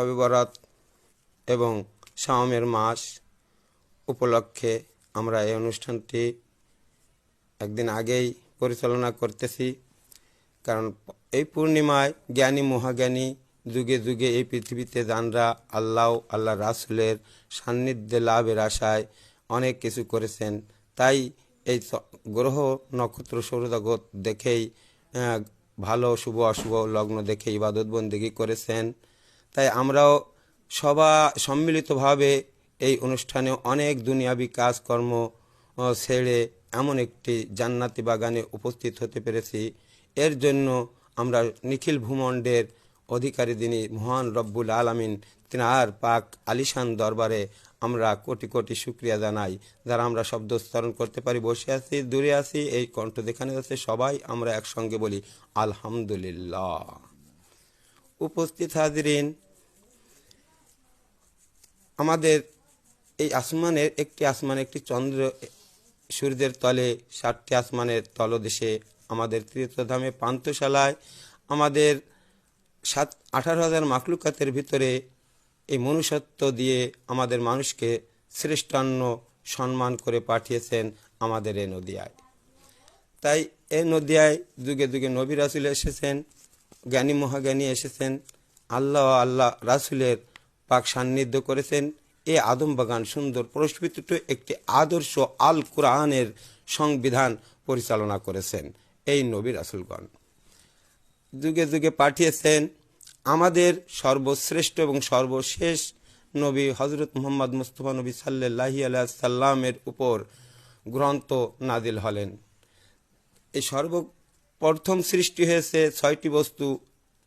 শবে বরাত এবং শাওনের মাস উপলক্ষে আমরা এই অনুষ্ঠানটি একদিন আগেই পরিচালনা করতেছি। কারণ এই পূর্ণিমায় জ্ঞানী মহাজ্ঞানী যুগে যুগে এই পৃথিবীতে জানরা আল্লাহ রাসূলের সান্নিধ্যে লাভের আশায় অনেক কিছু করেছেন। তাই এই গ্রহ নক্ষত্র সৌরজগৎ দেখেই ভালো শুভ অশুভ লগ্ন দেখে ইবাদত বন্দেগী করেছেন। তাই আমরাও সম্মিলিতভাবে এই অনুষ্ঠানে অনেক দুনিয়াবি কাজকর্ম ছেড়ে এমন একটি জান্নাতি বাগানে উপস্থিত হতে পেরেছি। এর জন্য আমরা নিখিল ভূমণ্ডের অধিকারী যিনি মহান রব্বুল আলামিন তিনার পাক আলিশান দরবারে আমরা কোটি কোটি শুকরিয়া জানাই। যারা আমরা শব্দ উচ্চারণ করতে পারি, বসে আছি, দূরে আছি, এই কণ্ঠ যেখানে আছে সবাই আমরা একসঙ্গে বলি আলহামদুলিল্লাহ। উপস্থিত হাজিরিন, আমাদের এই আসমানের একটি চন্দ্র সূর্যের তলে 7টি আসমানের তলদেশে আমাদের তীর্থধামে পান্থশালায় আমাদের 18,000 মাখলুকাতের ভিতরে এই মনুষ্যত্ব দিয়ে আমাদের মানুষকে শ্রেষ্ঠান্য সম্মান করে পাঠিয়েছেন আমাদের এই নদিয়ায়। তাই এই নদিয়ায় যুগে যুগে নবী রাসূল এসেছেন, জ্ঞানী মহাজ্ঞানী এসেছেন, আল্লাহ রাসূলের পাক সান্নিধ্য করেছেন। এই আদম বাগান সুন্দর প্রস্ফুটিত একটি আদর্শ আল কোরআনের সংবিধান পরিচালনা করেছেন এই নবী রাসূলগণ। যুগে যুগে পাঠিয়েছেন আমাদের সর্বশ্রেষ্ঠ এবং সর্বশেষ নবী হযরত মুহাম্মদ মুস্তাফা নবী সাল্লাল্লাহু আলাইহি সাল্লামের উপর গ্রন্থ নাজিল হলেন। এই সর্বপ্রথম সৃষ্টি হয়েছে 6টি বস্তু,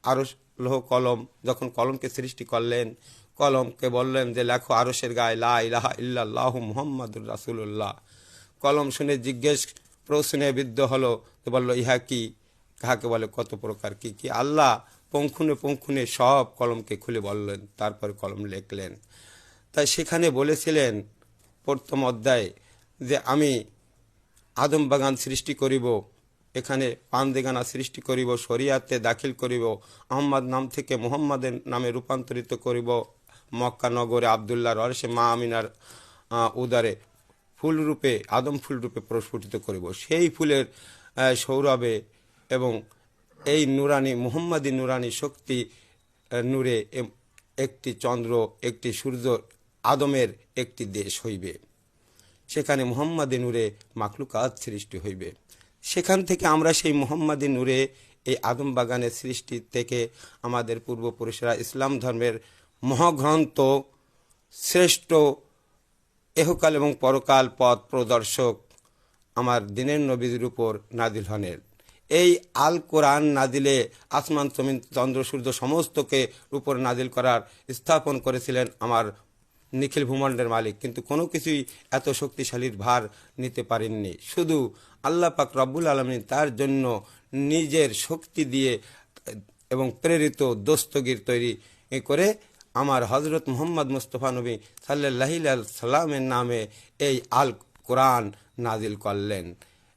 আরশ, লৌহ, কলম। যখন কলমকে সৃষ্টি করলেন, কলমকে বললেন যে লেখো আরশের গায়ে লা ইলাহা ইল্লাল্লাহু মুহাম্মাদুর রাসূলুল্লাহ। কলম শুনে জিজ্ঞেস প্রশ্নে বিদ্ধ হলো, তো বলল ইহা কি, কাহাকে বলে, কত প্রকার, কি কি। আল্লাহ পঙ্খুনে সব কলমকে খুলে বললেন, তারপর কলম লিখলেন। তাই সেখানে বলেছিলেন প্রথম অধ্যায়ে যে আমি আদম বাগান সৃষ্টি করিব, এখানে পান্দেগানা সৃষ্টি করিব, শরিয়াতে দাখিল করিব, আহম্মদ নাম থেকে মুহাম্মাদের নামে রূপান্তরিত করিব, মক্কা নগরে আবদুল্লাহর অরসে মা আমিনার উদারে ফুলরূপে আদম ফুলরূপে প্রস্ফুটিত করিব। সেই ফুলের সৌরভে এবং এই নুরানি মুহাম্মাদি নুরানি শক্তি নূরে একটি চন্দ্র, একটি সূর্য, আদমের একটি দেশ হইবে। সেখানে মুহাম্মাদি নূরে মাখলুকাত সৃষ্টি হইবে। সেখান থেকে আমরা সেই মুহাম্মাদি নূরে এই আদম বাগানের সৃষ্টি থেকে আমাদের পূর্বপুরুষরা ইসলাম ধর্মের মহাগ্রন্থ, শ্রেষ্ঠ এহকাল এবং পরকাল পথ প্রদর্শক আমার দিনের নবীর উপর নাজিল হলেন। এই আল কোরআন নাজিলে আসমান জমিন চন্দ্র সূর্য সমস্তকে উপর নাজিল করার স্থাপন করেছিলেন আমার নিখিল ভূমণ্ডের মালিক। কিন্তু কোনো কিছুই এত শক্তিশালীর ভার নিতে পারেননি। শুধু আল্লাহ পাক রব্বুল আলামিন তার জন্য নিজের শক্তি দিয়ে এবং প্রেরিত দস্তগীর তৈরি করে আমার হযরত মুহাম্মদ মুস্তাফা নবী সাল্লাল্লাহু আলাইহি সাল্লামের নামে এই আল কোরআন নাজিল করলেন।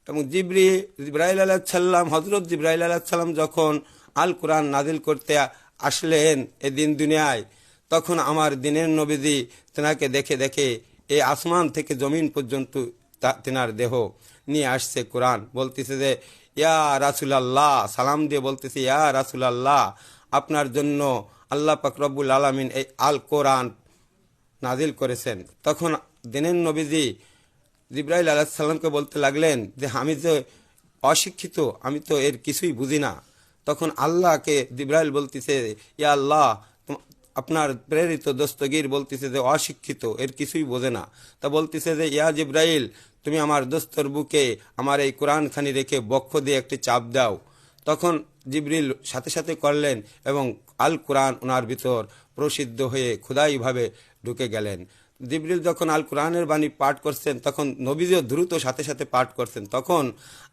এবং জিবরাইল আলাইহিস সালাম, হযরত জিবরাইল আলাইহিস সালাম যখন আল কোরআন নাজিল করতে আসলেন এই দিন দুনিয়ায়, তখন আমার দিনের নবীজি তেনাকে দেখে দেখে এই আসমান থেকে জমিন পর্যন্ত তেনার দেহ নিয়ে আসছে কোরআন। বলতেছে যে ইয়া রাসূলুল্লাহ, সালাম দিয়ে বলতেছে ইয়া রাসূলুল্লাহ, আপনার জন্য আল্লাহ পাক রব্বুল আলামিন এই আল কোরআন নাজিল করেছেন। তখন দিনের নবীজি জিবরাইল আলাইহিস সালামকে বলতে লাগলেন যে আমি যে অশিক্ষিত, আমি তো এর কিছুই বুঝি না। তখন আল্লাহকে জিবরাইল বলতেছে ইয়া আল্লাহ, আপনার প্রেরিত দস্তগীর বলতেছে যে অশিক্ষিত, এর কিছুই বোঝে না। তা বলতেছে যে ইয়া জিবরাইল, তুমি আমার দস্তর বুকে আমার এই কোরআন খানি রেখে বক্ষ দিয়ে একটি চাপ দাও। তখন জিবরিল সাথে সাথে করলেন এবং আল কোরআন ওনার ভিতর প্রসিদ্ধ হয়ে খোদাইভাবে ঢুকে গেলেন। জিবরিল যখন আল কোরআনের বাণী পাঠ করছেন, তখন নবীজিও দ্রুত সাথে সাথে পাঠ করছেন। তখন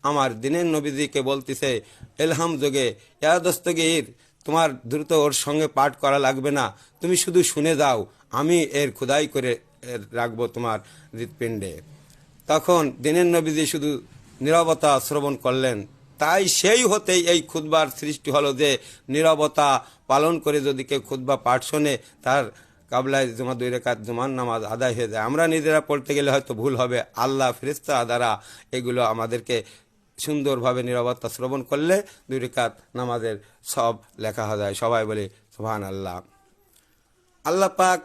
আমার দিনের নবীজিকে বলতেছে এলহাম যোগে, ইয়া দস্তগীর, তোমার দ্রুত ওর সঙ্গে পাঠ করা লাগবে না, তুমি শুধু শুনে যাও, আমি এর খোদাই করে রাখবো তোমার হৃৎপিণ্ডে। তখন দিনের নবীজি শুধু নীরবতা শ্রবণ করলেন, তাই সেই হতেই এই খুতবার সৃষ্টি হলো যে নীরবতা পালন করে যদি কেউ খুতবা পাঠ শোনে তার কাবলায় জমা 2 রাকাত জুমার নামাজ আদায় হয়ে যায়। আমরা নিজেরা পড়তে গেলে হয়তো ভুল হবে, আল্লাহ ফেরেশতা দ্বারা এগুলো আমাদেরকে সুন্দরভাবে নীরবতা শ্রবণ করলে 2 রাকাত নামাজের সব লেখা হয়ে যায়। সবাই বলে সুবহানাল্লাহ। আল্লাহ পাক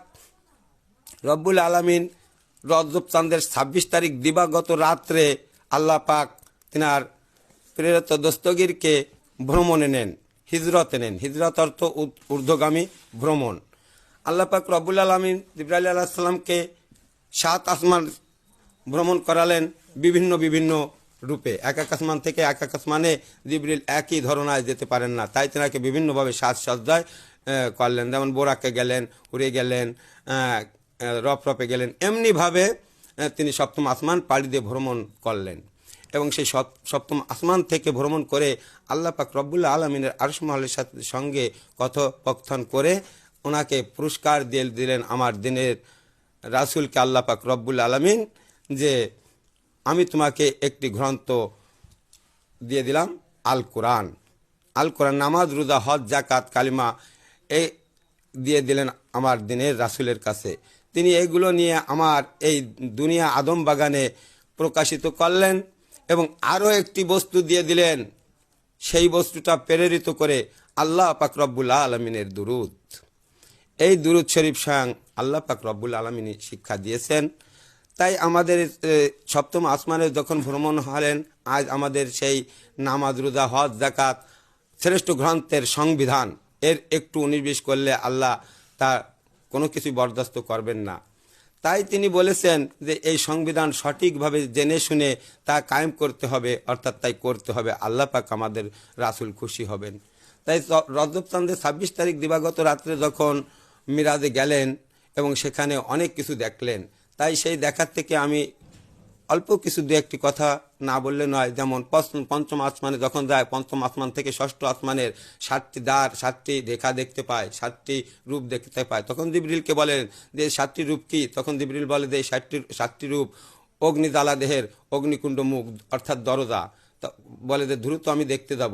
রব্বুল আলামিন রজব চাঁদের 26 তারিখ দিবাগত রাত্রে আল্লাহ পাক তিনার প্রেরিত দস্তগীরকে ভ্রমণে নেন, হিজরতে নেন। হিজরত অর্থ ঊর্ধ্বগামী ভ্রমণ। আল্লাহ পাক রব্বুল আলামিন জিবরাইল আলাইহিস সালামকে 7 আসমান ভ্রমণ করালেন বিভিন্ন বিভিন্ন রূপে। এক আসমান থেকে এক আসমানে জিবরিল একই ধরনায় যেতে পারেন না, তাই তেনাকে বিভিন্নভাবে সাজসজ্জায় করলেন। যেমন বোরাকে গেলেন, উড়ে গেলেন, রপরপে গেলেন, এমনিভাবে তিনি 7ম আসমান পাড়ি দিয়ে ভ্রমণ করলেন। এবং সেই সপ্তম আসমান থেকে ভ্রমণ করে আল্লাহ পাক রব্বুল আলামিনের আরশ মহলের সঙ্গে কথোপকথন করে ওনাকে পুরস্কার দিয়ে দিলেন আমার দিনের রাসূলকে আল্লাহ পাক রব্বুল আলামিন, যে আমি তোমাকে একটি গ্রন্থ দিয়ে দিলাম, আল কোরআন। আল কোরআন নামাজ, রোজা, হজ, যাকাত, কালিমা এই দিয়ে দিলেন আমার দিনের রাসূলের কাছে। তিনি এইগুলো নিয়ে আমার এই দুনিয়া আদম বাগানে প্রকাশিত করলেন এবং আরও একটি বস্তু দিয়ে দিলেন। সেই বস্তুটা প্রেরিত করে আল্লাহ পাক রব্বুল আলামিনের দুরূদ। এই দুরূদ শরীফ স্বয়ং আল্লাহ পাক রব্বুল আলামিন শিক্ষা দিয়েছেন। তাই আমাদের 7ম আসমানে যখন ভ্রমণ হলেন, আজ আমাদের সেই নামাজ, রোজা, হজ, যাকাত শ্রেষ্ঠ গ্রন্থের সংবিধান, এর একটু 19-20 করলে আল্লাহ তা কোনো কিছু বরদাস্ত করবেন না। তাই তিনি বলেছেন যে এই সংবিধান সঠিকভাবে জেনে শুনে তা কায়েম করতে হবে, অর্থাৎ তাই করতে হবে। আল্লাহ পাক আমাদের রাসূল খুশি হবেন। তাই রজব চাঁদের 26 তারিখ দিবাগত রাত্রে যখন মিরাজে গেলেন এবং সেখানে অনেক কিছু দেখলেন, তাই সেই দেখার থেকে আমি অল্প কিছু দু একটি কথা না বললে নয়। যেমন 5ম আসমানে যখন যায়, 5ম আসমান থেকে 6ষ্ঠ আসমানের 7টি দ্বার, 7টি রেখা দেখতে পায়, 7টি রূপ দেখতে পায়। তখন জিবরিলকে বলেন যে 7টি রূপ কি? তখন জিবরিল বলে যে 7টি রূপ অগ্নিজ্বালা দেহের, অগ্নিকুণ্ড মুখ অর্থাৎ দরজা। বলে যে দ্রুত আমি দেখতে যাব।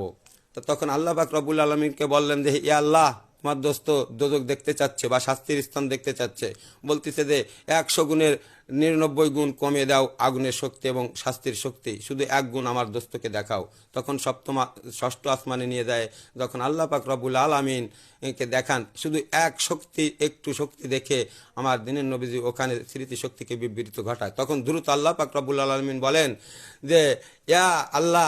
তো তখন আল্লাহ পাক রব্বুল আলামিনকে বললেন যে ইয়া আল্লাহ, তোমার দোস্ত দোজক দেখতে চাচ্ছে বা শাস্তির স্থান দেখতে চাচ্ছে, বলতেছে যে 100 গুণের 99 গুণ কমিয়ে দাও আগুনের শক্তি এবং শাস্তির শক্তি, শুধু 1 গুণ আমার দোস্তকে দেখাও। তখন 6ষ্ঠ আসমানে নিয়ে যায়, যখন আল্লাহ পাক রব্বুল আলামিনকে দেখান, শুধু একটু শক্তি দেখে আমার দিনের নবীজি ওখানে স্মৃতি শক্তিকে বিবৃত ঘটায়। তখন দ্রুত আল্লাহ পাক রব্বুল আলামিন বলেন যে ইয়া আল্লাহ,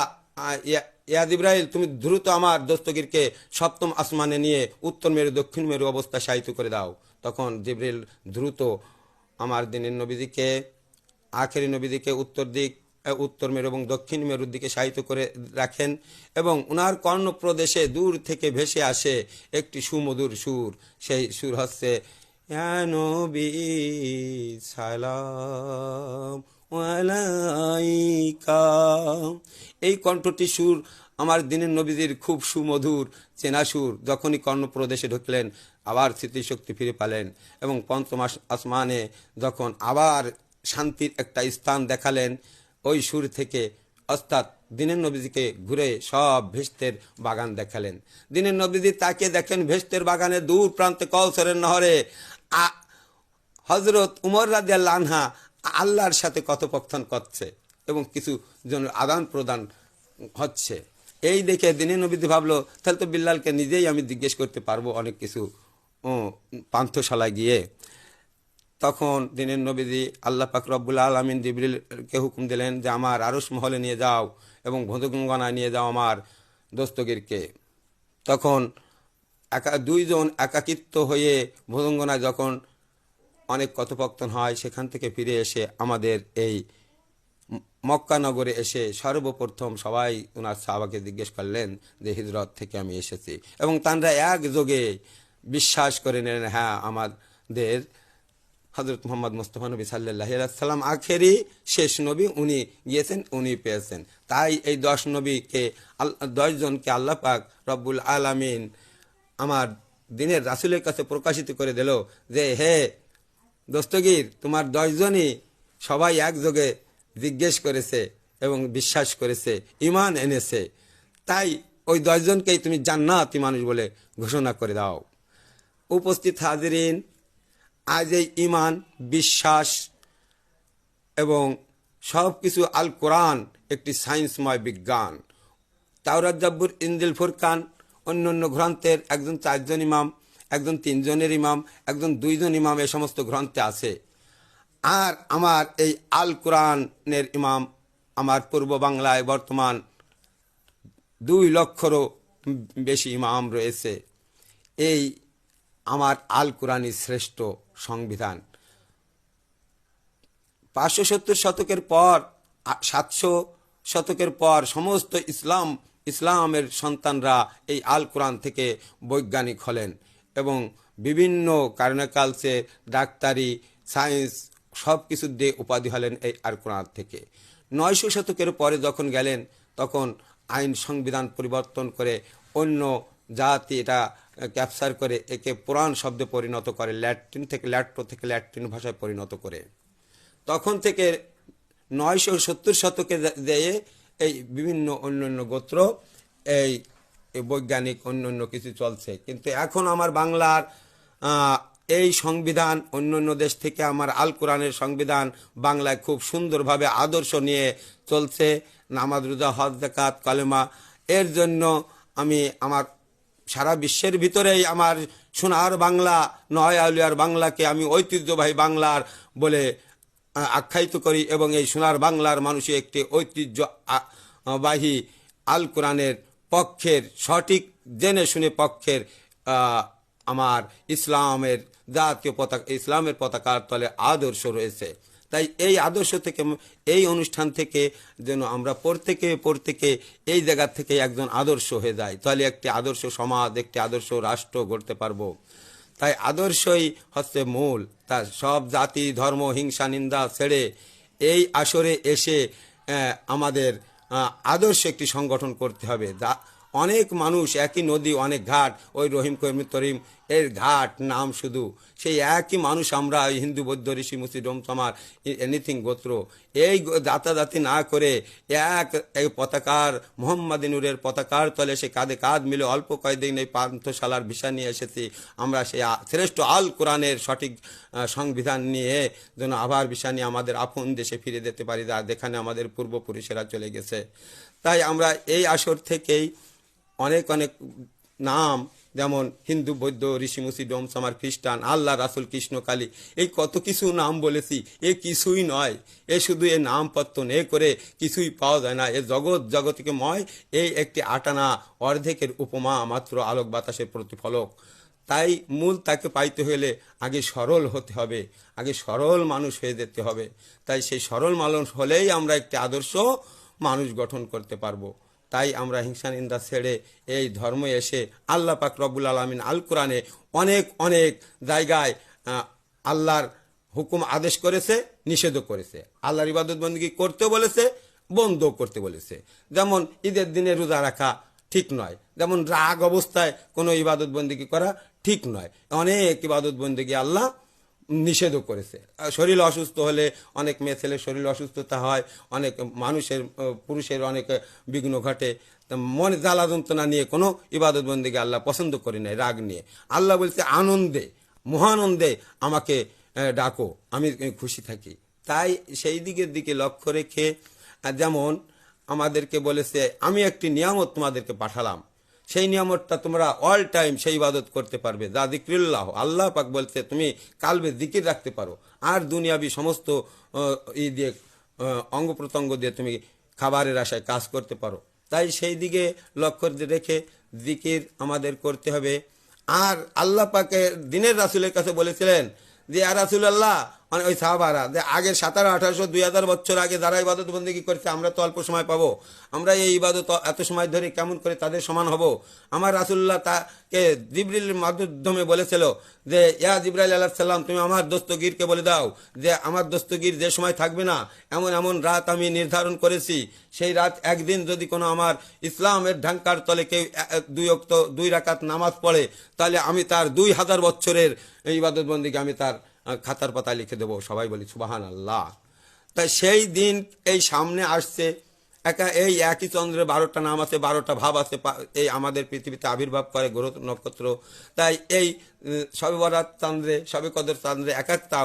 ইয়া জিবরাইল, তুমি দ্রুত আমার দস্তগীরকে 7ম আসমানে নিয়ে উত্তর মেরু দক্ষিণ মেরু অবস্থা শায়িত করে দাও। তখন জিবরাইল দ্রুত আমার দিনের নবীজিকে, আখেরি নবীজিকে উত্তর মেরু এবং দক্ষিণ মেরুর দিকে শায়িত করে রাখেন এবং উনার কর্ণপ্রদেশে দূর থেকে ভেসে আসে একটি সুমধুর সুর। সেই সুর হচ্ছে ইয়া নবী সালাম আলাইকা। এই কণ্ঠটি সুর আমার দিনের নবীজির খুব সুমধুর চেনা সুর। যখনই কর্ণপ্রদেশে ঢুকলেন আবার স্মৃতিশক্তি ফিরে পেলেন এবং 5ম আসমানে যখন আবার শান্তির একটা স্থান দেখালেন ওই সুর থেকে, অর্থাৎ দিনের নবীজিকে ঘুরে সব ভেস্তের বাগান দেখালেন। দিনের নবীজি তাকে দেখেন ভেস্তের বাগানে দূর প্রান্তে কওসারের নহরে হযরত উমর রাদিয়াল্লাহু আনহা আল্লাহর সাথে কথোপকথন করছে এবং কিছু জন আদান প্রদান হচ্ছে। এই দেখে দিনের নবীজি ভাবলো তাহলে তো বিল্লালকে নিজেই আমি জিজ্ঞেস করতে পারবো অনেক কিছু পান্থশালায় গিয়ে। তখন দিনের নবীজি আল্লাহ পাক রব্বুল আলামিন জিবরিলকে হুকুম দিলেন যে আমার আরশ মহলে নিয়ে যাও এবং ভোজগঙ্গনায় নিয়ে যাও আমার দস্তগীরকে। তখন দুইজন একাকিত্ব হয়ে ভোজগঙ্গনায় যখন অনেক কথোপকথন হয়, সেখান থেকে ফিরে এসে আমাদের এই মক্কা নগরে এসে সর্বপ্রথম সবাই ওনার সাহাবাকে জিজ্ঞেস করলেন যে হিজরত থেকে আমি এসেছি, এবং তাঁরা একযোগে বিশ্বাস করে নিলেন হ্যাঁ আমাদের হযরত মুহাম্মদ মুস্তাফা নবী সাল্লাল্লাহু আলাইহি ওয়াসাল্লাম আখেরি শেষ নবী, উনি গিয়েছেন, উনি পেয়েছেন। তাই এই 10 জনকে আল্লাহ পাক রব্বুল আলামিন আমার দিনের রাসূলের কাছে প্রকাশিত করে দিল যে হে দস্তগীর, তোমার 10 জনই সবাই একযোগে জিজ্ঞেস করেছে এবং বিশ্বাস করেছে, ঈমান এনেছে। তাই ওই 10 জনকেই তুমি জান্নাতি মানুষ বলে ঘোষণা করে দাও। উপস্থিত হাজিরিন, আজ এই ঈমান, বিশ্বাস এবং সব কিছু আল কোরআন একটি সায়েন্সময় বিজ্ঞান। তাওরাত, জাবুর, ইনজিল, ফুরকান, অন্য অন্য গ্রন্থের একজন 4 জন ইমাম, একজন 3 জনের ইমাম, একজন 2 জন ইমাম এই সমস্ত গ্রন্থে আছে। আর আমার এই আল কোরআনের ইমাম আমার পূর্ব বাংলায় বর্তমান 2 লক্ষরও বেশি ইমাম রয়েছে। এই আমার আল কোরআনই শ্রেষ্ঠ সংবিধান। 570 শতকের পর, 700 শতকের পর সমস্ত ইসলামের সন্তানরা এই আল কোরআন থেকে বৈজ্ঞানিক হলেন এবং বিভিন্ন কারণে ডাক্তারি, সায়েন্স সব কিছু দিয়ে উপাধি হলেন এই আল কোরআন থেকে। 900 শতকের পরে যখন গেলেন তখন আইন সংবিধান পরিবর্তন করে অন্য জাতি এটা ক্যাপচার করে একে পুরাণ শব্দে পরিণত করে, ল্যাট্রো থেকে ল্যাটিন ভাষায় পরিণত করে। তখন থেকে 970 শতকে দিয়ে এই বিভিন্ন অন্যান্য গোত্র এই বৈজ্ঞানিক অন্যান্য কিছু চলছে। কিন্তু এখন আমার বাংলার এই সংবিধান অন্যান্য দেশ থেকে আমার আল কোরআনের সংবিধান বাংলায় খুব সুন্দরভাবে আদর্শ নিয়ে চলছে। নামাজ, রোজা, হজ, যাকাত, কালেমা, এর জন্য আমি আমার সারা বিশ্বের ভিতরেই আমার সোনার বাংলা, নয় আউলিয়ার বাংলাকে আমি ঐতিহ্যবাহী বাংলার বলে আখ্যায়িত করি এবং এই সোনার বাংলার মানুষই একটি ঐতিহ্যবাহী আল কোরআনের পক্ষের, সঠিক জেনে শুনে পক্ষের আমার ইসলামের জাতীয় পতাকা, ইসলামের পতাকার তলে আদর্শ রয়েছে। তাই এই আদর্শ থেকে, এই অনুষ্ঠান থেকে যেন আমরা প্রত্যেকে এই জায়গা থেকে একজন আদর্শ হয়ে যায়, তাহলে একটি আদর্শ সমাজ, একটি আদর্শ রাষ্ট্র গড়তে পারবো। তাই আদর্শই হচ্ছে মূল। তা সব জাতি, ধর্ম, হিংসা, নিন্দা ছেড়ে এই আসরে এসে আমাদের আদর্শ একটি সংগঠন করতে হবে। অনেক মানুষ, একই নদী, অনেক ঘাট, ওই রহিম, করিম এর ঘাট নাম শুধু, সেই একই মানুষ আমরা হিন্দু, বৌদ্ধ, ঋষি, মুসি, ডোমচামার, এনিথিং গোত্র, এই জাতাজাতি না করে এক পতাকার, মোহাম্মদী নূরের পতাকার তলে সে কাঁধে কাঁধ মিলে অল্প কয়েকদিন এই পান্থশালার ভিসা নিয়ে এসেছি। আমরা সেই শ্রেষ্ঠ আল কোরআনের সঠিক সংবিধান নিয়ে যেন আবার ভিসা নিয়ে আমাদের আপন দেশে ফিরে যেতে পারি, যেখানে আমাদের পূর্বপুরুষেরা চলে গেছে। তাই আমরা এই আসর থেকেই অনেক নাম, যেমন হিন্দু, বৌদ্ধ, ঋষি, মুসি, ডোমচামার, খ্রিস্টান, আল্লাহ, রাসুল, কৃষ্ণ, কালী, এই কত কিছু নাম বলেছি। এ কিছুই নয়, এ শুধু এ নামপত্র এ করে কিছুই পাওয়া যায় না। এ জগৎময় এই একটি আটানা অর্ধেকের উপমা মাত্র, আলোক বাতাসের প্রতিফলক। তাই মূল তাকে পাইতে হলে আগে সরল হতে হবে, আগে সরল মানুষ হয়ে যেতে হবে। তাই সেই সরল মানুষ হলেই আমরা একটি আদর্শ মানুষ গঠন করতে পারবো। তাই আমরা হিংসা, নিন্দা ছেড়ে এই ধর্মে এসে আল্লাহ পাক রব্বুল আলামিন আল কোরআনে অনেক জায়গায় আল্লাহর হুকুম আদেশ করেছে, নিষেধও করেছে। আল্লাহর ইবাদত বন্দেগী করতে বলেছে, বন্ধও করতে বলেছে। যেমন ঈদের দিনে রোজা রাখা ঠিক নয়, যেমন রাগ অবস্থায় কোনো ইবাদত বন্দেগী করা ঠিক নয়। অনেক ইবাদত বন্দেগী আল্লাহ নিষেধও করেছে। শরীর অসুস্থ হলে অনেক মেয়ে ছেলের শরীর অসুস্থতা হয়, অনেক পুরুষের অনেক বিঘ্ন ঘটে। মনে জ্বালা যন্ত্রণা নিয়ে কোনো ইবাদত বন্দেগী আল্লাহ পছন্দ করে নেয়, রাগ নিয়ে। আল্লাহ বলছে আনন্দে, মহানন্দে আমাকে ডাকো, আমি খুশি থাকি। তাই সেই দিকে লক্ষ্য রেখে, যেমন আমাদেরকে বলেছে আমি একটি নিয়ামত তোমাদেরকে পাঠালাম, সেই নিয়ামতটা তোমরা অল টাইম সেই ইবাদত করতে পারবে, যা যিকরুল্লাহ। আল্লাহ পাক বলছে তুমি কালবে জিকির রাখতে পারো, আর দুনিয়াবি সমস্ত দিয়ে অঙ্গ প্রত্যঙ্গ দিয়ে তুমি খাবারের আশায় কাজ করতে পারো। তাই সেই দিকে লক্ষ্য রেখে জিকির আমাদের করতে হবে। আর আল্লাহ পাকের দিনের রাসূলের কাছে বলেছিলেন যে রাসূলুল্লাহ, মানে ওই সাহাবারা, যে আগের 1700, 1800, 2000 বছর আগে যারা ইবাদত বন্দেগী করেছে, আমরা তো অল্প সময় পাবো, আমরা এই ইবাদত এত সময় ধরে কেমন করে তাদের সমান হব? আমার রাসূলুল্লাহ তাকে জিবরিলের মাধ্যমে বলেছিল যে ইয়া জিবরাইল আলাইহিস সালাম, তুমি আমার দস্তগীরকে বলে দাও যে আমার দস্তগীর যে সময় থাকবে না, এমন রাত আমি নির্ধারণ করেছি, সেই রাত একদিন যদি কোনো আমার ইসলামের ঢাঙ্কার তলে কেউ 2 রাকাত নামাজ পড়ে, তাহলে আমি তার 2000 বছরের ইবাদত বন্দেগী আমি তার খাতার পাতায় লিখে দেবো। সবাই বলি সুবহানাল্লাহ। তাই সেই দিন এই সামনে আসছে, এই একই চন্দ্রের 12টা নাম আছে, 12টা ভাব আছে, এই আমাদের পৃথিবীতে আবির্ভাব করে গ্রহ নক্ষত্র। তাই এই শবে বরাত চাঁদে, শবে কদর চাঁদে এক একটা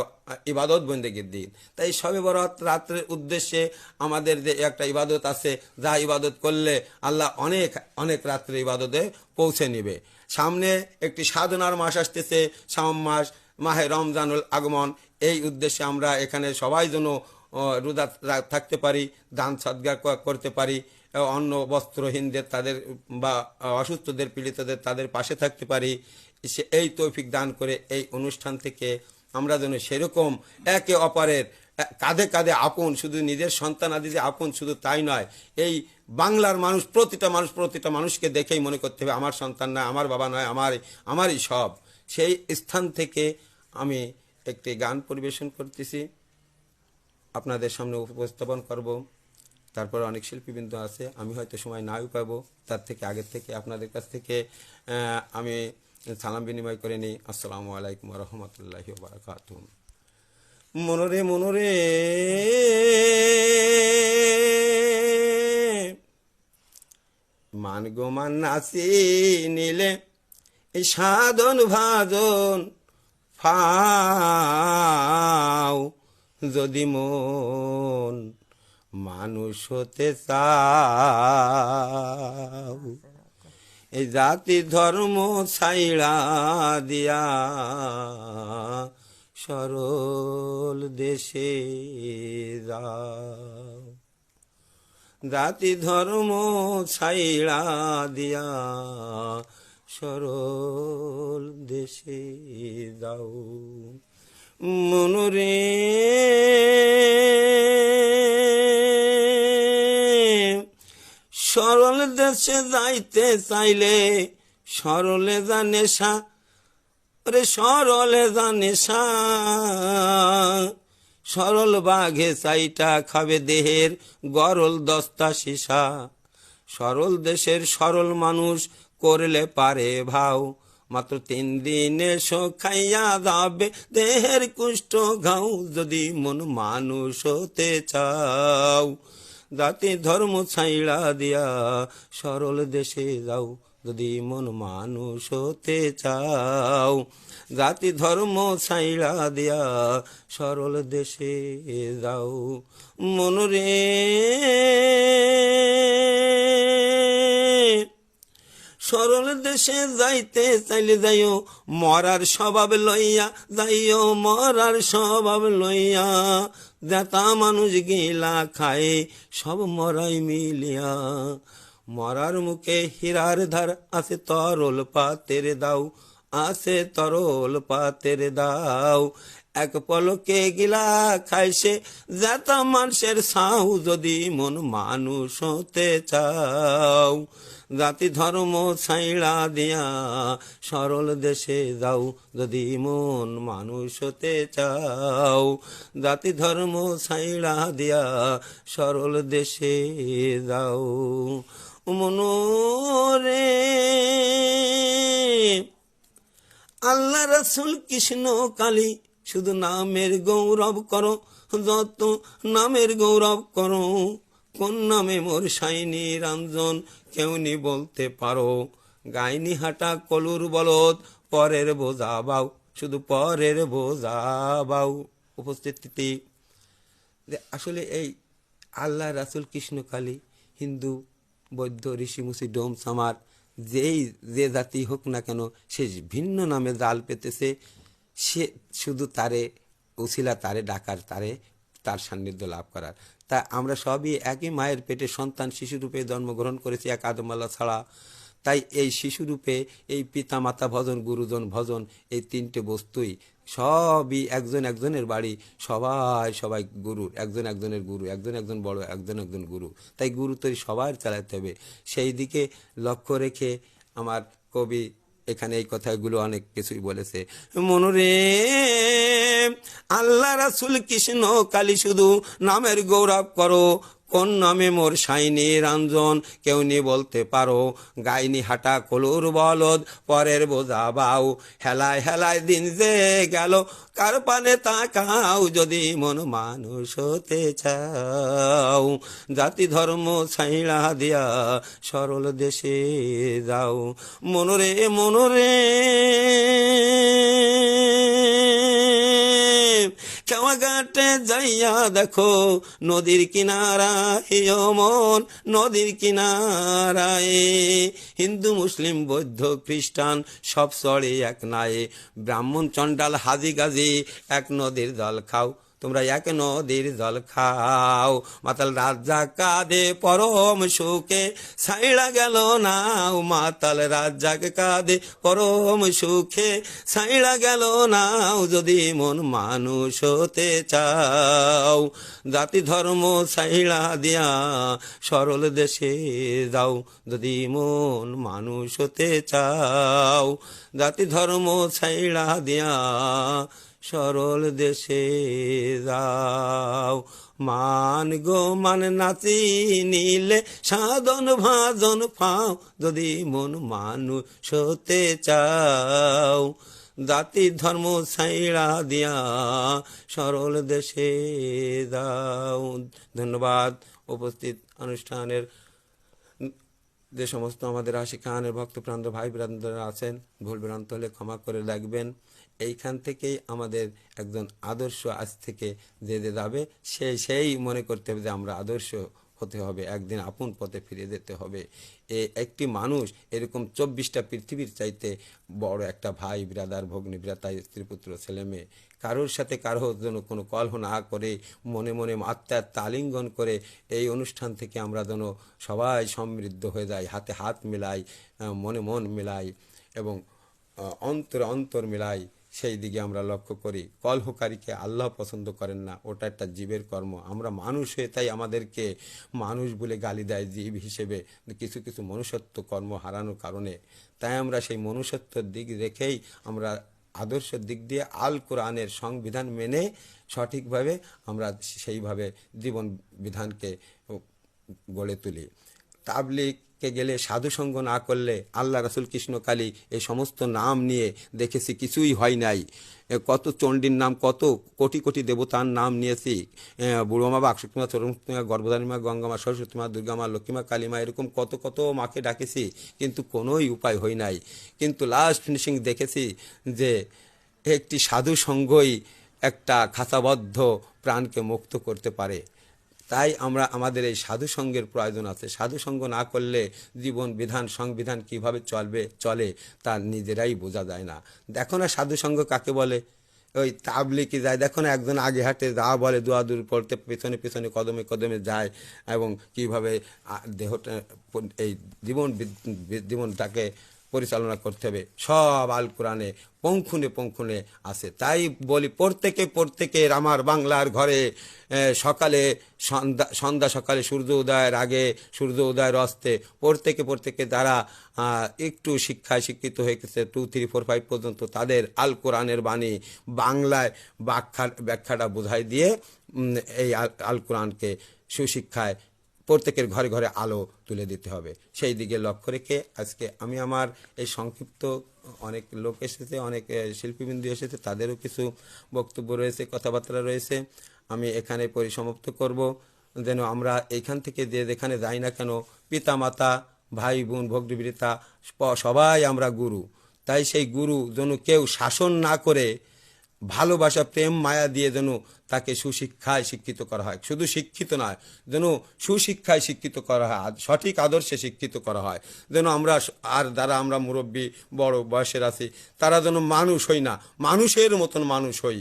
ইবাদত বন্দেগীর দিন। তাই শবে বরাত রাত্রের উদ্দেশ্যে আমাদের যে একটা ইবাদত আছে, যা ইবাদত করলে আল্লাহ অনেক অনেক রাত্রে ইবাদতে পৌঁছে নিবে। সামনে একটি সাধনার মাস আসতেছে, শাওন মাস, মাহে রমজানুল আগমন। এই উদ্দেশ্যে আমরা এখানে সবাই যেন রোজা থাকতে পারি, দান সদকা করতে পারি, অন্ন বস্ত্রহীনদের তাদের বা অসুস্থদের পীড়িতদের তাদের পাশে থাকতে পারি। এই তৌফিক দান করে এই অনুষ্ঠান থেকে আমরা যেন সেরকম একে অপরের কাঁধে কাঁধে আপন, শুধু নিজের সন্তান আদি যে আপন শুধু তাই নয়, এই বাংলার মানুষ প্রতিটা মানুষকে দেখেই মনে করতে হবে আমার সন্তান নয়, আমার বাবা নয়, আমারই সব। সেই স্থান থেকে আমি একটি গান পরিবেশন করতেছি, আপনাদের সামনে উপস্থাপন করব। তারপরে অনেক শিল্পীবৃন্দ আছে, আমি হয়তো সময় নাও পাবো, তার থেকে আগের থেকে আপনাদের কাছ থেকে আমি সালাম বিনিময় করে নিই। আসসালামু আলাইকুম রহমতুল্লাহি ওয়া বারাকাতুহু। মনোরে মনোরে মান গো মান নাচি নিলে এই সাধন ভাজন ফাও, যদি মন মানুষ হতে চাও, এই জাতি ধর্ম ছাইড়া দিয়া সরল দেশে যাও, জাতি ধর্ম ছাইড়া দিয়া সরল দেশে যাও। মনোরে সরল দেশে যাইতে চাইলে সরলে যা নেশা, রে সরলে যা নেশা, সরল বাঘে চাইটা খাবে দেহের গরল দস্তা সীসা, সরল দেশের সরল মানুষ করলে পারে ভাও, মাত্র 3 দিনে খাইয়া যাবে দেহের কুষ্ঠ ঘাও, যদি মন মানুষ হতে চাও, জাতি ধর্ম ছাইড়া দিয়া সরল দেশে যাও, যদি মন মানুষ হতে চাও, জাতি ধর্ম ছাইড়া দিয়া সরল দেশে যাও। মনরে সরল দেশে যাইতে চাইলে যাইও মরার স্বভাব লইয়া, যাইও মরার স্বভাব লইয়া, যেতা মানুষ গিলা খায় সব মরাই মিলিয়া, মরার মুখে হীরার ধার আছে তরল পাতের দাও, আছে তরল পাতের দাও, এক পলকে গিলা খাইছে যেতা মানুষের সাউ, যদি মন মানুষ হতে চাও, জাতি ধর্ম ছাইড়া দিয়া সরল দেশে যাও, যদি মন মানুষ হতে চাও, জাতি ধর্ম ছাইড়া দিয়া সরল দেশে যাও। মনোরে আল্লাহ রাসূল কৃষ্ণ কালী শুধু নামের গৌরব করো, যত নামের গৌরব করো, কোন নামে মোর সাইনি রাঞ্জন কেউ নি বলতে পারো, গাইনি হাঁটা কলুর বলদ পরের বোঝা বাউ, শুধু পরের বোঝা বাউ। উপস্থিতি আসলে এই আল্লাহ রাসূল কৃষ্ণ কালী হিন্দু বৌদ্ধ ঋষি মুসি ডোম সামার যে জাতি হোক না কেন, সে ভিন্ন নামে জাল পেতেছে, সে শুধু তারে উসিলা, তারে ডাকার, তার সান্নিধ্য লাভ করার। তা আমরা সবই একই মায়ের পেটে সন্তান শিশুরূপে জন্মগ্রহণ করেছি, এক আদম আল্লাহ ছাড়া। তাই এই শিশুরূপে এই পিতা মাতা ভজন, গুরুজন ভজন, এই 3টে বস্তুই সবই একজনের বাড়ি, সবাই গুরুর, একজনের গুরু, একজন বড়, একজন গুরু। তাই গুরু তৈরি সবার চালাতে হবে। সেই দিকে লক্ষ্য রেখে আমার কবি এখানে এই কথাগুলো অনেক কিছুই বলেছে। মনোরে আল্লাহ রাসূল কৃষ্ণ কালী শুধু নামের গৌরব করো, কোন নামে মোর সাইনি রঞ্জন কেউ নি বলতে পারো, গাইনি হাঁটা কলুর বলদ পরের বোঝা বাউ, হেলায় হেলায় দিন যে গেল কার পানে তাকাও, যদি মন মানুষ হতে চাও, জাতি ধর্ম ছাইড়া দিয়া সরল দেশে যাও। মনরে মনরে কেওয়া ঘাটে যাইয়া দেখো নদীর কিনারায়, ও মন নদীর কিনারায়, হিন্দু মুসলিম বৌদ্ধ খ্রিস্টান সব চড়ে এক নায়ে, ব্রাহ্মণ চণ্ডাল হাজি গাজি এক নদীর জল খাও, তোমরা এক নদীর জল খাও। মাতাল রাজা কাঁদে পরম সুখে ছাইড়া গেল নাও, মাতাল রাজা কাঁদে পরম সুখে ছাইড়া গেল নাও, যদি মন মানুষ হতে চাও, জাতি ধর্ম ছাইড়া দিয়া সরল দেশে যাও, যদি মন মানুষ হতে চাও, জাতি ধর্ম ছাইড়া দিয়া সরল দেশে যাও। মান গো মান নাচি নিলে সাধন ভাজন পাও, যদি মন মানুষ হতে চাও, জাতি ধর্ম ছাইড়া দিয়া সরল দেশে যাও। ধন্যবাদ। উপস্থিত অনুষ্ঠানের যে সমস্ত আমাদের আশিকানের ভক্তপ্রান্ত ভাই ব্রাহ্মণরা আছেন, ভুল ভ্রান্ত হলে ক্ষমা করে রাখবেন। এইখান থেকেই আমাদের একজন আদর্শ আজ থেকে যে যাবে সেই মনে করতে হবে যে আমরা আদর্শ হতে হবে, একদিন আপন পথে ফিরে যেতে হবে। একটি মানুষ এরকম 24টা পৃথিবীর চাইতে বড় একটা ভাই ব্রাদার ভগ্নী ভ্রাতা স্ত্রী পুত্র ছেলে মেয়ে, কারোর সাথে কারোর জন্য কোনো কলহ না করে মনে মনে আত্মার আলিঙ্গন করে এই অনুষ্ঠান থেকে আমরা যেন সবাই সমৃদ্ধ হয়ে যাই, হাতে হাত মিলাই, মনে মন মিলাই এবং অন্তরে অন্তর মিলাই, সেই দিকে আমরা লক্ষ্য করি। কলহকারীকে আল্লাহ পছন্দ করেন না, ওটা একটা জীবের কর্ম। আমরা মানুষ হয়ে তাই আমাদেরকে মানুষ বলে গালি দেয় জীব হিসেবে, কিছু কিছু মনুষ্যত্ব কর্ম হারানোর কারণে। তাই আমরা সেই মনুষ্যত্বের দিক রেখেই আমরা আদর্শের দিক দিয়ে আল কোরআনের সংবিধান মেনে সঠিকভাবে আমরা সেইভাবে জীবন বিধানকে গড়ে তুলি। তাবলীগকে গেলে সাধুসঙ্গ না করলে, আল্লাহ রাসূল কৃষ্ণকালী এই সমস্ত নাম নিয়ে দেখেছি কিছুই হয় নাই। কত চণ্ডীর নাম, কত কোটি কোটি দেবতার নাম নিয়েছি, বুড়োমা বা আকশক্তিমা, চরমা, গর্ভধারিমা, গঙ্গামা, সরস্বতীমা, দুর্গামা, লক্ষ্মীমা, কালীমা, এরকম কত কত মাকে ডাকেছি, কিন্তু কোনোই উপায় হয় নাই। কিন্তু লাস্ট ফিনিশিং দেখেছি যে একটি সাধুসঙ্গই একটা খাঁচাবদ্ধ প্রাণকে মুক্ত করতে পারে। তাই আমাদের এই সাধুসঙ্গের প্রয়োজন আছে। সাধুসঙ্গ না করলে জীবন বিধান সংবিধান কিভাবে চলে তা নিজেরাই বোঝা যায় না। দেখো না সাধুসঙ্গ কাকে বলে, ওই তাবলিগে যায়, দেখো না একজন আগে হাঁটে যা বলে দোয়াদুর পড়তে পেছনে পেছনে কদমে কদমে যায়, এবং কিভাবে দেহটা এই জীবনটাকে পরিচালনা করতে হবে সব আল কোরআনে পঙ্খুনে পঙ্খুনে আছে। তাই বলি প্রত্যেকের আমার বাংলার ঘরে সকালে সন্ধ্যা সকালে সূর্য উদয়ের আগে সূর্য উদয়ের অস্তে প্রত্যেকে যারা একটু শিক্ষায় শিক্ষিত হয়ে গেছে 2, 3, 4, 5 পর্যন্ত, তাদের আল কোরআনের বাণী বাংলায় ব্যাখ্যাটা বোঝাই দিয়ে এই আল কোরআনকে সুশিক্ষায় প্রত্যেকের ঘরে ঘরে আলো তুলে দিতে হবে। সেই দিকে লক্ষ্য রেখে আজকে আমি আমার এই সংক্ষিপ্ত, অনেক লোক এসেছে, অনেক শিল্পীবৃন্দ এসেছে, তাদেরও কিছু বক্তব্য রয়েছে, কথাবার্তা রয়েছে, আমি এখানে পরিসমাপ্ত করব। যেন আমরা এইখান থেকে যেখানে যাই না কেন, পিতা মাতা ভাই বোন ভগ্নীভৃতা সবাই আমরা গুরু। তাই সেই গুরু যেন কেউ শাসন না করে ভালোবাসা প্রেম মায়া দিয়ে যেন তাকে সুশিক্ষায় শিক্ষিত করা হয়। শুধু শিক্ষিত নয়, যেন সুশিক্ষায় শিক্ষিত করা হয়, সঠিক আদর্শে শিক্ষিত করা হয়। যেন আমরা আর যারা আমরা মুরব্বী বড় বয়সের আছি তারা যেন মানুষ হই না, মানুষের মতন মানুষ হই,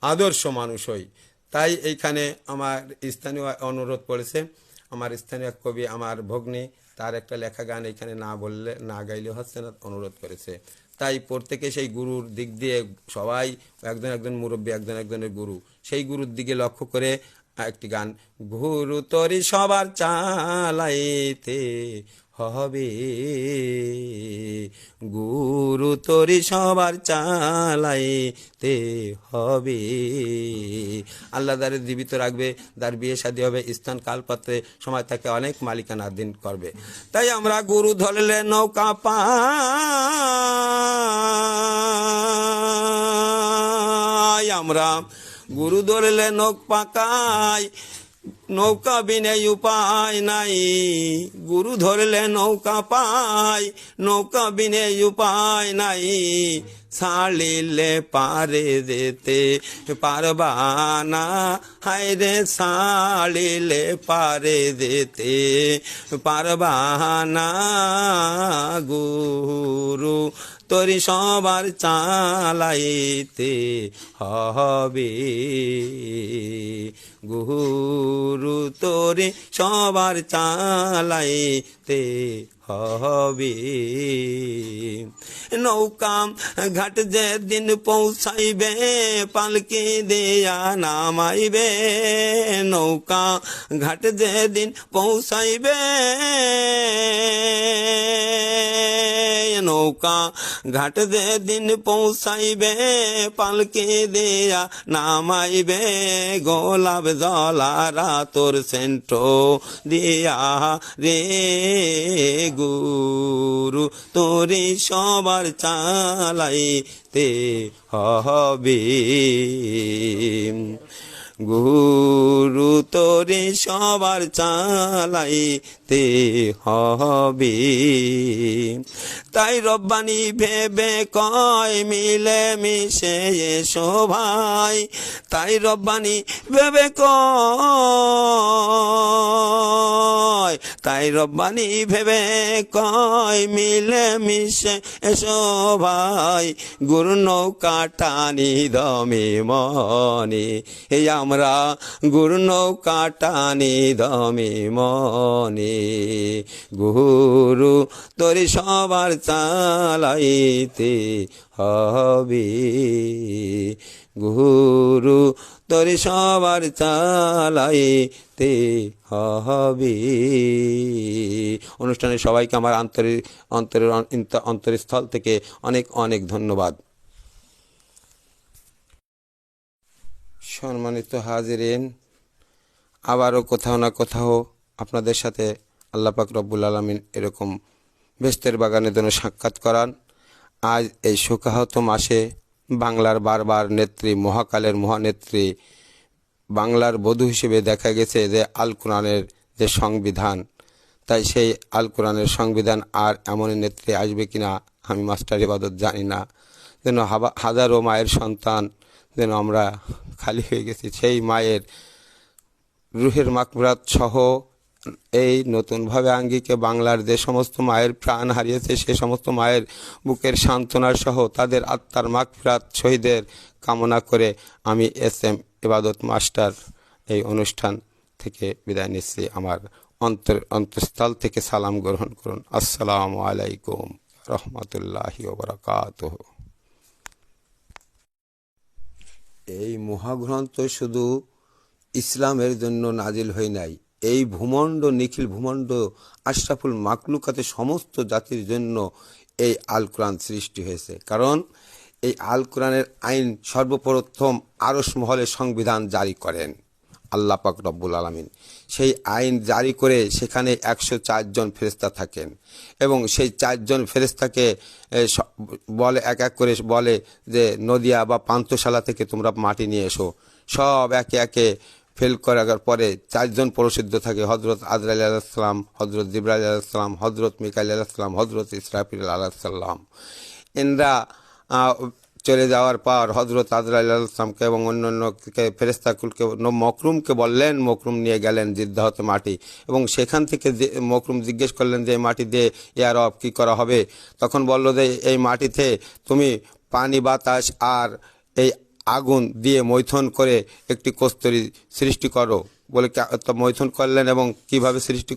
আদর্শ মানুষ হই। তাই এইখানে আমার স্থানীয় অনুরোধ পড়েছে, আমার স্থানীয় কবি আমার ভগ্নী, তার একটা লেখা গান এখানে না গাইলে হচ্ছে না, অনুরোধ করেছে। তাই প্রত্যেকে সেই গুরুর দিক দিয়ে সবাই একজন মুরব্বী, একজনের গুরু, সেই গুরুর দিকে লক্ষ্য করে একটি গান। গুরু তরি সবার চালাইতে হবে, গুরু তোরে সবার চালাইতে হবে। আল্লাহ দ্বারে জীবিত রাখবে, তার বিয়ে শাদী হবে, স্থান কালপাত্রে সময় তাকে অনেক মালিকানাধীন করবে। তাই আমরা গুরু ধরলে নৌকা পাই, আমরা গুরু ধরলে নৌক পাকাই, নৌকা বিনে উপায় নাই। গুরু ধরলে নৌকা পাই, নৌকা বিনে উপায় নাই। ছাড়িলে পারে যেতে পারবা না, হায় রে ছাড়িলে পারে যেতে পারবা না। গুরু তোরি সবার চালাইতে হবে, গুরু তোরে সবার চালাইতে হবে। নৌকা ঘাট যেদিন পৌঁছাইবে, পালকি দেয়া নামাইবে। নৌকা ঘাট যেদিন পৌঁছাইবে, নৌকা ঘাট যেদিন পৌঁছাইবে, পালকি দেয়া নামাইবে। গোলাপ জলারা তোর সেন্ট দিয়া রে, গুরু তোরে সবার চালাইতে হবে, গুরু তোরে সবার চালাইতে হবে। তাই রব্বানি ভেবে কয় মিলে মিশে এসো ভাই, তাই রব্বানি ভেবে কয়, তাই রব্বানি ভেবে কয় মিলে মিশে এসো ভাই। গুরু নৌকা টানি দমে মনে, এই আমরা গুরু নৌকা টানি দমে মনে। গুরু তোরে সবার চালাইতে হবে, গুরু তোরে সবার চালাইতে হবে। অনুষ্ঠানে সবাইকে আমার অন্তরস্থল থেকে অনেক অনেক ধন্যবাদ। সম্মানিত হাজিরিন, আবারও কোথাও না কোথাও আপনাদের সাথে আল্লাহ পাক রব্বুল আলামিন এরকম বেহেশতের বাগানের জন্য সাক্ষাৎ করান। আজ এই শোকাহত মাসে বাংলার বারবার নেত্রী, মহাকালের মহানেত্রী, বাংলার বধূ হিসেবে দেখা গেছে যে আল কোরআনের যে সংবিধান, তাই সেই আল কোরআনের সংবিধান আর এমন নেত্রী আসবে কিনা আমি মাস্টার ইবাদত জানি না। যেন হাজারো মায়ের সন্তান যেন আমরা খালি হয়ে গেছি, সেই মায়ের রুহের মাগফিরাত সহ এই নতুনভাবে আঙ্গিকে বাংলার যে সমস্ত মায়ের প্রাণ হারিয়েছে সে সমস্ত মায়ের বুকের সান্ত্বনার সহ তাদের আত্মার মাগফিরাত শহীদের কামনা করে আমি SM ইবাদত মাস্টার এই অনুষ্ঠান থেকে বিদায় নিচ্ছি। আমার অন্তঃস্থল থেকে সালাম গ্রহণ করুন। আসসালামু আলাইকুম রহমতুল্লাহি ওয়া বারাকাতুহু। এই মহাগ্রন্থ শুধু ইসলামের জন্য নাজিল হয় নাই, এই ভূমণ্ড, নিখিল ভূমণ্ড, আশরাফুল মাকলুকাতে সমস্ত জাতির জন্য এই আল কোরআন সৃষ্টি হয়েছে। কারণ এই আল কোরআনের আইন সর্বপ্রথম আরশ মহলে সংবিধান জারি করেন আল্লাহ পাক রব্বুল আলামিন। সেই আইন জারি করে সেখানে 104 জন ফেরেশতা থাকেন এবং সেই 4 জন ফেরেশতাকে বলে, এক এক করে বলে যে নদিয়া বা পান্থশালা থেকে তোমরা মাটি নিয়ে এসো। সব একে একে ফেল করার পরে 4 জন প্রসিদ্ধ থাকে, হজরত আজরাইল আলাইহিস সালাম, হজরত জিবরাইল আলাইহিস সালাম, হজরত মিকাইল আলাইহিস সালাম, হজরত ইসরাফিল আলাইহিস সালাম। এনরা চলে যাওয়ার পর হজরত আজরাইল আলাইহিস সালামকে এবং অন্যান্য ফেরেশতাকুলকে মকরুমকে বললেন, মকরুম নিয়ে গেলেন জিদ্দাহতে মাটি এবং সেখান থেকে মকরুম জিজ্ঞেস করলেন যে এই মাটি দিয়ে ইয়া রব কী করা হবে? তখন বলল যে এই মাটিতে তুমি পানি, বাতাস আর এই আগুন দিয়ে মৈথন করে একটি কস্তুরী সৃষ্টি করো বলে মৈথন করলেন এবং কিভাবে সৃষ্টি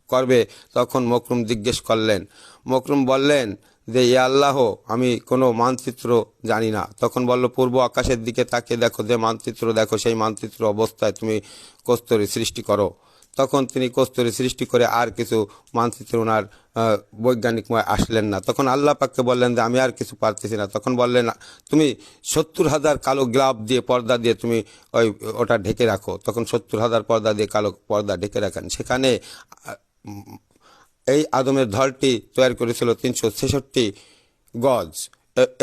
করবে তখন মকরুম জিজ্ঞেস করলেন। মকরুম বললেন যে ইয়া আল্লাহ, আমি কোনো মানচিত্র জানি না। তখন বলল পূর্ব আকাশের দিকে তাকিয়ে দেখো, যে মানচিত্র দেখো সেই মানচিত্র অবস্থায় তুমি কস্তুরী সৃষ্টি করো। তখন তিনি কস্তুরী সৃষ্টি করে আর কিছু মানচিত্র ওনার বৈজ্ঞানিকময় আসলেন না। তখন আল্লাহ পাককে বললেন যে আমি আর কিছু পারতেছি না। তখন বললেন তুমি 70,000 কালো গ্লাভ দিয়ে পর্দা দিয়ে তুমি ওটা ঢেকে রাখো। তখন 70,000 পর্দা দিয়ে কালো পর্দা ঢেকে রাখেন। সেখানে এই আদমের ঢলটি তৈরি করেছিল 366 গজ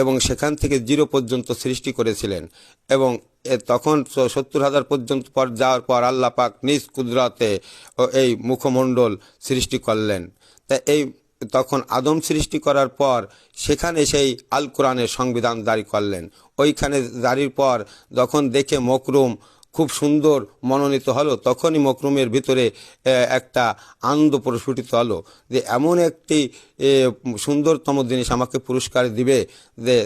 এবং সেখান থেকে 0 পর্যন্ত সৃষ্টি করেছিলেন। এবং তখন 70,000 পর্যন্ত পর যাওয়ার পর আল্লাহ পাক নিজ কুদরতে এই মুখমণ্ডল সৃষ্টি করলেন। তা তখন আদম সৃষ্টি করার পর সেখানে সেই আল কোরআনের সংবিধান জারি করলেন। ওইখানে জারির পর যখন দেখে মকরুম খুব সুন্দর মনোনীত হলো, তখনই মকরুমের ভিতরে একটা আনন্দ প্রস্ফুটিত হলো যে এমন একটি সুন্দরতম জিনিস আমাকে পুরস্কার দিবে যে